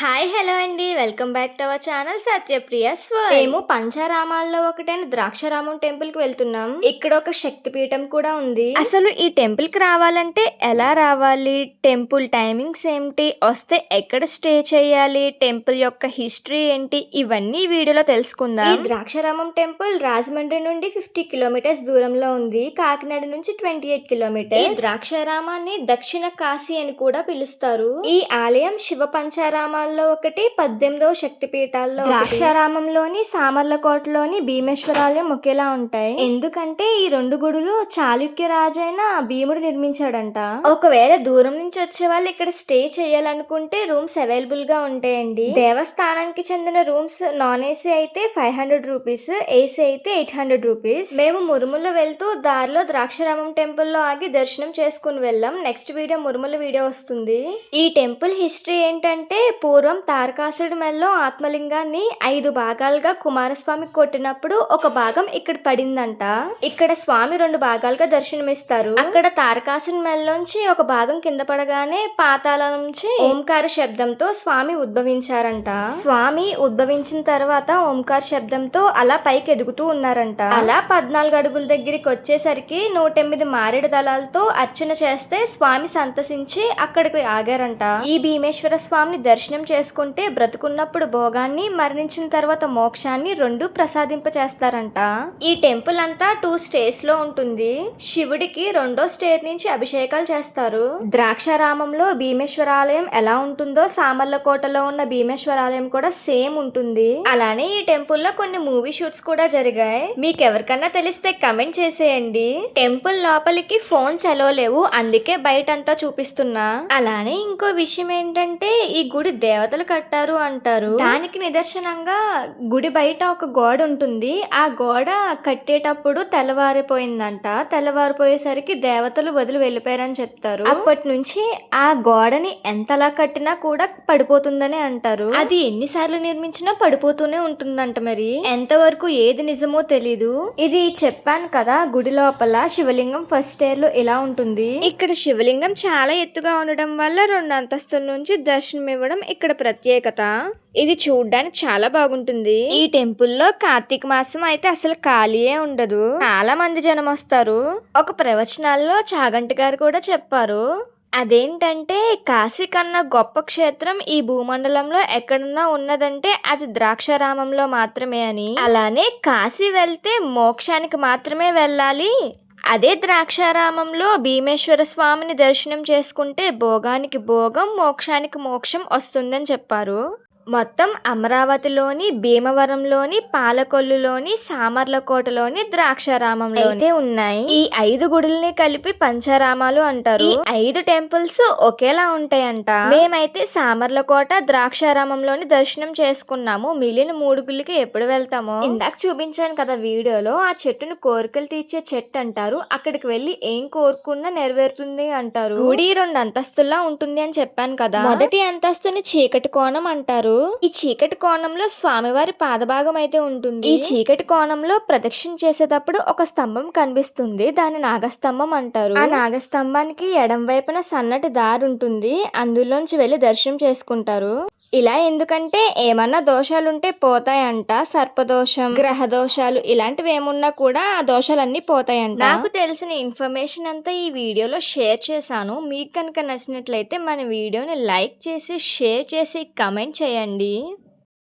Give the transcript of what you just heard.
Hi hello అండి. Welcome back to our channel Satyapriya's world. మేము పంచారామాల్లో ఒకటైన ద్రాక్షారామం టెంపుల్ కి వెళ్తున్నాం. ఇక్కడ ఒక శక్తి పీఠం కూడా ఉంది. అసలు ఈ టెంపుల్ కి రావాలంటే ఎలా రావాలి, టెంపుల్ టైమింగ్స్ ఏంటి, వస్తే ఎక్కడ స్టే చేయాలి, టెంపుల్ యొక్క హిస్టరీ ఏంటి, ఇవన్నీ వీడియోలో తెలుసుకుందాం. ఈ ద్రాక్షారామం టెంపుల్ రాజమండ్రి నుండి 50 కిలోమీటర్స్ దూరంలో ఉంది. కాకినాడ నుంచి 28 కిలోమీటర్స్. ఈ ద్రాక్షారామాన్ని దక్షిణ కాశీ అని కూడా పిలుస్తారు. ఈ ఆలయం శివ పంచారామ ఒకటి 18వ శక్తిపీఠాల్లో. ద్రాక్షారామంలోని సామర్లకోటలోని భీమేశ్వరాలయం ఒకేలా ఉంటాయి. ఎందుకంటే ఈ రెండు గుడులు చాళుక్య రాజైన భీముడు నిర్మించాడంట. ఒకవేళ దూరం నుంచి వచ్చే వాళ్ళు ఇక్కడ స్టే చేయాలనుకుంటే రూమ్స్ అవైలబుల్ గా ఉంటాయండి. దేవస్థానానికి చెందిన రూమ్స్ నాన్ ఏసీ అయితే 500 రూపీస్, ఏసీ అయితే 800 రూపీస్. మేము మురుముల వెళ్తూ దారిలో ద్రాక్షారామం టెంపుల్ లో ఆగి దర్శనం చేసుకుని వెళ్ళాం. నెక్స్ట్ వీడియో మురుముల వీడియో వస్తుంది. ఈ టెంపుల్ హిస్టరీ ఏంటంటే పూర్వం తారకాసుడి మెల్లో ఆత్మలింగాన్ని 5 భాగాలుగా కుమారస్వామి కొట్టినప్పుడు ఒక భాగం ఇక్కడ పడిందంట. ఇక్కడ స్వామి 2 భాగాలుగా దర్శనమిస్తారు. అక్కడ తారకాసుడి మెల్లోంచి ఒక భాగం కింద పడగానే పాతాళం నుంచి ఓంకార శబ్దంతో స్వామి ఉద్భవించారంట. స్వామి ఉద్భవించిన తర్వాత ఓంకార శబ్దంతో అలా పైకి ఎదుగుతూ ఉన్నారంట. అలా 14 అడుగుల దగ్గరికి వచ్చేసరికి 108 మారేడు దళాలతో అర్చన చేస్తే స్వామి సంతసించి అక్కడికి ఆగారంట. ఈ భీమేశ్వర స్వామిని దర్శనం చేసుకుంటే బ్రతుకున్నప్పుడు భోగాన్ని, మరణించిన తర్వాత మోక్షాన్ని 2 ప్రసాదింప చేస్తారంట. ఈ టెంపుల్ అంతా 2 స్టేర్స్ లో ఉంటుంది. శివుడికి 2వ స్టేర్ నుంచి అభిషేకాలు చేస్తారు. ద్రాక్షారామంలో భీమేశ్వరాలయం ఎలా ఉంటుందో సామర్లకోటలో ఉన్న భీమేశ్వరాలయం కూడా సేమ్ ఉంటుంది. అలానే ఈ టెంపుల్ లో కొన్ని మూవీ షూట్స్ కూడా జరిగాయి. మీకు ఎవరికన్నా తెలిస్తే కమెంట్ చేసేయండి. టెంపుల్ లోపలికి ఫోన్స్ ఎలో లేవు, అందుకే బయట అంతా చూపిస్తున్నా. అలానే ఇంకో విషయం ఏంటంటే ఈ గుడి దేవతలు కట్టారు అంటారు. దానికి నిదర్శనంగా గుడి బయట ఒక గోడ ఉంటుంది. ఆ గోడ కట్టేటప్పుడు తెల్లవారిపోయిందంట. తెల్లవారిపోయేసరికి దేవతలు వదిలి వెళ్ళిపోయారని చెప్తారు. అప్పటి నుంచి ఆ గోడని ఎంతలా కట్టినా కూడా పడిపోతుందని అంటారు. అది ఎన్నిసార్లు నిర్మించినా పడిపోతూనే ఉంటుందంట. మరి ఎంతవరకు ఏది నిజమో తెలీదు. ఇది చెప్పాను కదా, గుడి లోపల శివలింగం ఫస్ట్ స్టేర్ లో ఇలా ఉంటుంది. ఇక్కడ శివలింగం చాలా ఎత్తుగా ఉండడం వల్ల 2 అంతస్తుల నుంచి దర్శనం ఇవ్వడం ఇక్కడ ప్రత్యేకత. ఇది చూడ్డానికి చాలా బాగుంటుంది. ఈ టెంపుల్లో కార్తీక మాసం అయితే అసలు ఖాళీయే ఉండదు. చాలా మంది జనం వస్తారు. ఒక ప్రవచనాల్లో చాగంటి గారు కూడా చెప్పారు. అదేంటంటే కాశీ కన్నా గొప్ప క్షేత్రం ఈ భూమండలంలో ఎక్కడన్నా ఉన్నదంటే అది ద్రాక్షారామంలో మాత్రమే అని. అలానే కాశీ వెళ్తే మోక్షానికి మాత్రమే వెళ్ళాలి, అదే ద్రాక్షారామంలో భీమేశ్వర స్వామిని దర్శనం చేసుకుంటే భోగానికి భోగం, మోక్షానికి మోక్షం వస్తుందని చెప్పారు. మొత్తం అమరావతిలోని, భీమవరంలోని, పాలకొల్లులోని, సామర్లకోటలోని, ద్రాక్షారామంలో అయితే ఉన్నాయి. ఈ 5 గుడుల్ని కలిపి పంచారామాలు అంటారు. ఈ 5 టెంపుల్స్ ఒకేలా ఉంటాయంట. మేమైతే సామర్లకోట, ద్రాక్షారామంలోని దర్శనం చేసుకున్నాము. మిగిలిన 3 గుళ్ళకి ఎప్పుడు వెళ్తామో. ఇందాక చూపించాను కదా వీడియోలో, ఆ చెట్టును కోరికలు తీర్చే చెట్టు అంటారు. అక్కడికి వెళ్ళి ఏం కోరుకున్నా నెరవేరుతుంది అంటారు. గుడి 2 అంతస్తుల్లా ఉంటుంది అని చెప్పాను కదా. మొదటి అంతస్తుని చీకటి కోణం అంటారు. ఈ చీకటి కోణంలో స్వామివారి పాదభాగం అయితే ఉంటుంది. ఈ చీకటి కోణంలో ప్రదక్షిణ చేసేటప్పుడు ఒక స్తంభం కనిపిస్తుంది. దాని నాగస్తంభం అంటారు. ఆ నాగస్తంభానికి ఎడం వైపున సన్నటి దారి ఉంటుంది. అందులోంచి వెళ్లి దర్శనం చేసుకుంటారు. ఇలా ఎందుకంటే ఏమన్నా దోషాలుంటే పోతాయంట. సర్పదోషం, గ్రహ దోషాలు ఇలాంటివి ఏమున్నా కూడా ఆ దోషాలన్నీ పోతాయంట. నాకు తెలిసిన ఇన్ఫర్మేషన్ అంతా ఈ వీడియోలో షేర్ చేశాను. మీకు కనుక నచ్చినట్లయితే మన వీడియోని లైక్ చేసి, షేర్ చేసి, కమెంట్ చేయండి.